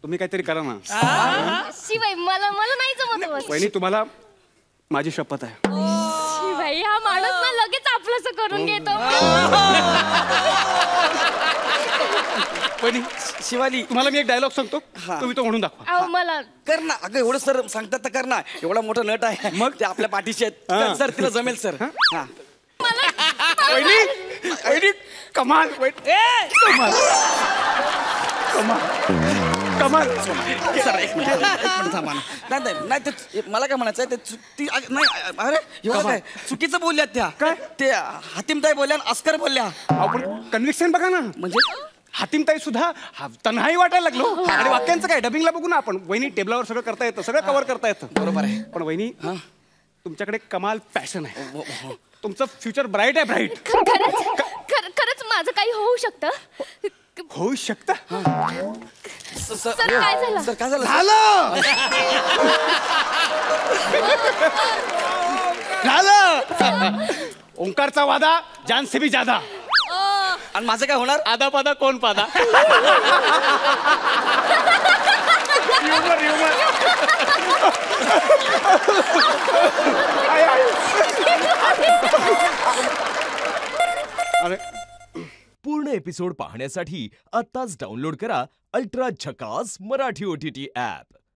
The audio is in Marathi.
तुम्ही काहीतरी करा ना. शिवाय मला नाही जमत. वहिनी तुम्हाला माझी शपथ आहे. शिवाय हा माणूस ना लगेच आपलंसं करून घेतो. वहिनी शिवाली तुम्हाला मी एक डायलॉग सांगतो, तुम्ही तो म्हणून दाखवा. अहो मला कर ना. अगं एवढं सर सांगतात तर कर ना. एवढा मोठा नट आहे मग ते आपल्या पाठीशी आहेत सर. तिला जमेल सर. हा वहिनी कमाल. कमाल कमाल कमाल. सर एक मिनिट थांबा ना. नाही ते मला काय म्हणायचं नाही. अरे एवढं काय चुकीचं बोलल्यात त्या. काय ते हातिमताई बोलल्या अस्कर बोलल्या. आपण कन्व्हिक्शन बघा ना. म्हणजे हातिमताई सुद्धा तन्हाई वाटायला लागलो. आणि वाक्यांचं काय डबिंगला बघू ना आपण. वहिनी टेबलावर सगळं करता येतं, सगळं कव्हर करता येतं. बरोबर आहे. पण वहिनी तुमच्याकडे कमाल पॅशन आहे. तुमचं फ्युचर ब्राईट आहे. ब्राईट. खरंच माझं काही होऊ शकतं. होऊ शकतं. सर काय झालं. सर काय झालं. झालं. ओंकारचा वादा जान से भी ज्यादा. आणि माझं काय होणार. आधा पादा कोण पादा. अरे पूर्ण एपिसोड पाहण्यासाठी आत्ताच डाउनलोड करा अल्ट्रा झकास मराठी OTT ॲप.